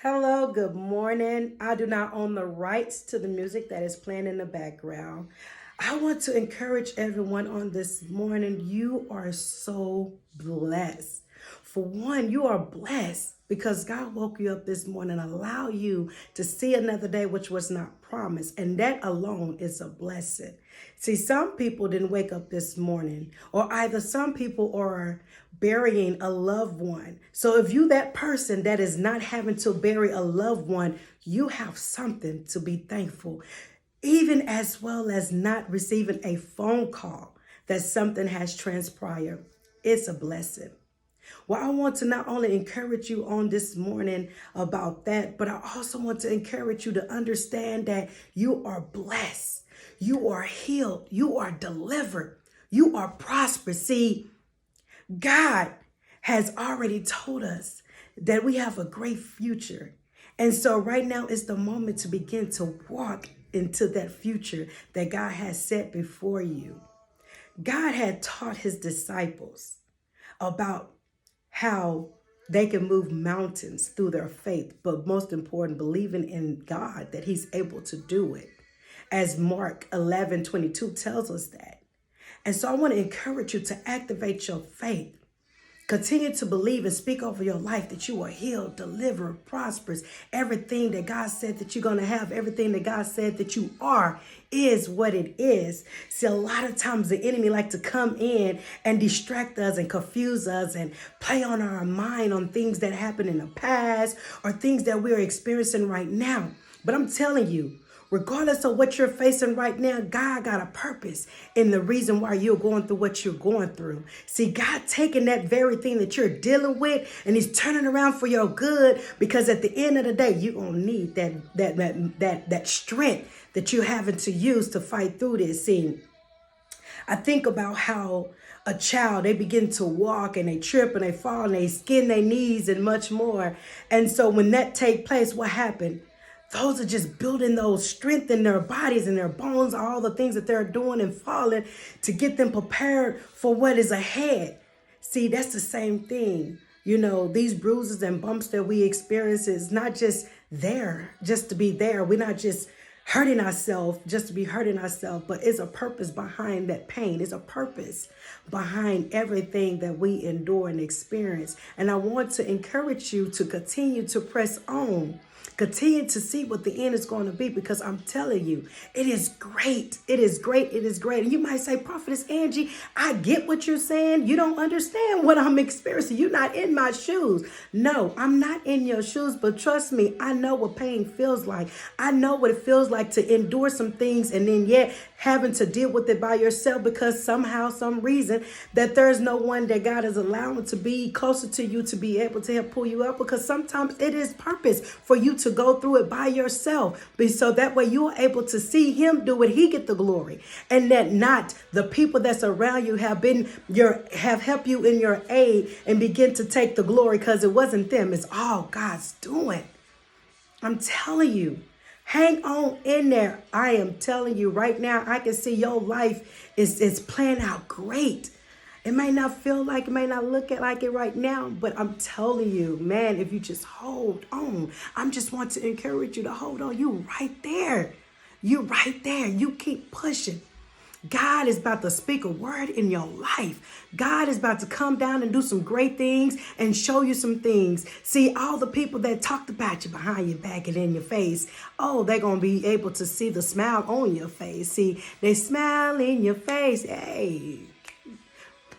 Hello, good morning. I do not own the rights to the music that is playing in the background. I want to encourage everyone on this morning. You are so blessed. For one, you are blessed because God woke you up this morning, allow you to see another day which was not promised. And that alone is a blessing. See, some people didn't wake up this morning, or either some people are burying a loved one. So if you that person that is not having to bury a loved one, you have something to be thankful, even as well as not receiving a phone call that something has transpired. It's a blessing. Well, I want to not only encourage you on this morning about that, but I also want to encourage you to understand that you are blessed, you are healed, you are delivered, you are prosperous. See, God has already told us that we have a great future. And so right now is the moment to begin to walk into that future that God has set before you. God had taught his disciples about how they can move mountains through their faith, but most important, believing in God that he's able to do it. As Mark 11:22 tells us that. And so I want to encourage you to activate your faith. Continue to believe and speak over your life that you are healed, delivered, prosperous. Everything that God said that you're going to have, everything that God said that you are, is what it is. See, a lot of times the enemy like to come in and distract us and confuse us and play on our mind on things that happened in the past or things that we're experiencing right now. But I'm telling you, regardless of what you're facing right now, God got a purpose in the reason why you're going through what you're going through. See, God taking that very thing that you're dealing with and he's turning around for your good, because at the end of the day, you're going to need that strength that you're having to use to fight through this. See, I think about how a child, they begin to walk and they trip and they fall and they skin their knees and much more. And so when that take place, what happened? Those are just building those strength in their bodies and their bones, all the things that they're doing and falling to get them prepared for what is ahead. See, that's the same thing. You know, these bruises and bumps that we experience is not just there, just to be there. We're not just hurting ourselves just to be hurting ourselves, but it's a purpose behind that pain. It's a purpose behind everything that we endure and experience. And I want to encourage you to continue to press on. Continue to see what the end is going to be, because I'm telling you, it is great. It is great. It is great. And you might say, Prophetess Angie, I get what you're saying. You don't understand what I'm experiencing. You're not in my shoes. No, I'm not in your shoes, but trust me, I know what pain feels like. I know what it feels like to endure some things and then yet having to deal with it by yourself, because somehow, some reason that there's no one that God is allowing to be closer to you to be able to help pull you up, because sometimes it is purpose for you to go through it by yourself. So that way you are able to see him do it. He get the glory, and that not the people that's around you have helped you in your aid and begin to take the glory, because it wasn't them. It's all God's doing. I'm telling you. Hang on in there. I am telling you right now, I can see your life is playing out great. It may not feel like, it may not look like it right now, but I'm telling you, man, if you just hold on, I just want to encourage you to hold on. You right there. You right there. You keep pushing. God is about to speak a word in your life. God is about to come down and do some great things and show you some things. See, all the people that talked about you behind your back and in your face, oh, they're going to be able to see the smile on your face. See, they smile in your face. Hey,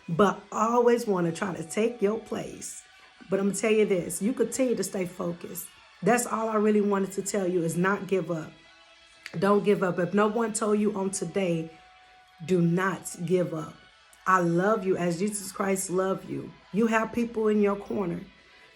but always want to try to take your place. But I'm going to tell you this, you continue to stay focused. That's all I really wanted to tell you, is not give up. Don't give up. If no one told you on today, do not give up. I love you as Jesus Christ loved you. You have people in your corner.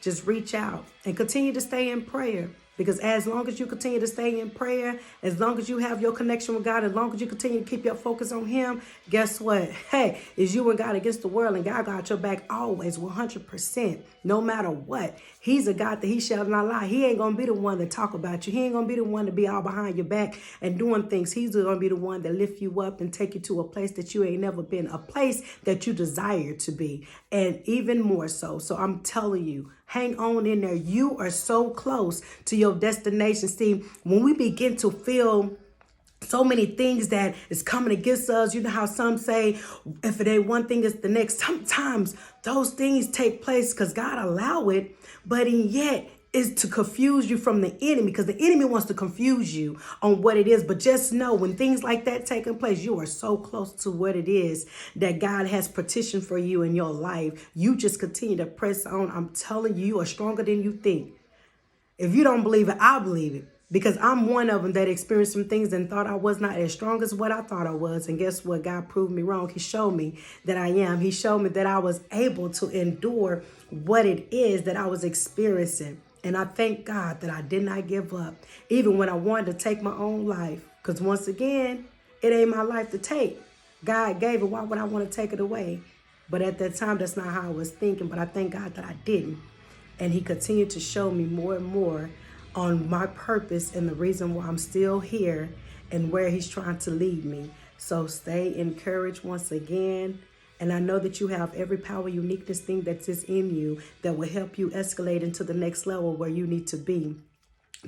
Just reach out and continue to stay in prayer, Because as long as you continue to stay in prayer, as long as you have your connection with God, as long as you continue to keep your focus on him, guess what? Hey, it's you and God against the world, and God got your back always, 100%, no matter what. He's a God that he shall not lie. He ain't going to be the one to talk about you. He ain't going to be the one to be all behind your back and doing things. He's going to be the one that lift you up and take you to a place that you ain't never been, a place that you desire to be, and even more so. So I'm telling you, hang on in there. You are so close to your destination. See, when we begin to feel so many things that is coming against us, you know how some say, if it ain't one thing, it's the next. Sometimes those things take place because God allow it, but yet is to confuse you from the enemy, because the enemy wants to confuse you on what it is. But just know, when things like that taking place, you are so close to what it is that God has petitioned for you in your life. You just continue to press on. I'm telling you, you are stronger than you think. If you don't believe it, I believe it. Because I'm one of them that experienced some things and thought I was not as strong as what I thought I was. And guess what? God proved me wrong. He showed me that I am. He showed me that I was able to endure what it is that I was experiencing. And I thank God that I did not give up, even when I wanted to take my own life. Because once again, it ain't my life to take. God gave it. Why would I want to take it away? But at that time, that's not how I was thinking. But I thank God that I didn't. And he continued to show me more and more on my purpose and the reason why I'm still here and where he's trying to lead me. So stay encouraged once again. And I know that you have every power, uniqueness thing that's just in you that will help you escalate into the next level where you need to be.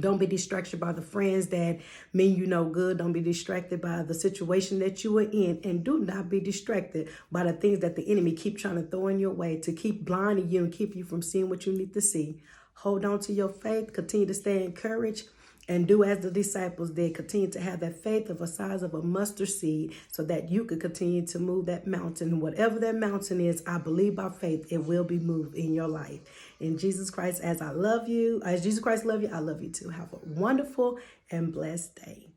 Don't be distracted by the friends that mean you no good. Don't be distracted by the situation that you are in. And do not be distracted by the things that the enemy keep trying to throw in your way to keep blinding you and keep you from seeing what you need to see. Hold on to your faith. Continue to stay encouraged. And do as the disciples did. Continue to have that faith of a size of a mustard seed so that you could continue to move that mountain. Whatever that mountain is, I believe by faith it will be moved in your life. In Jesus Christ, as I love you, as Jesus Christ loves you, I love you too. Have a wonderful and blessed day.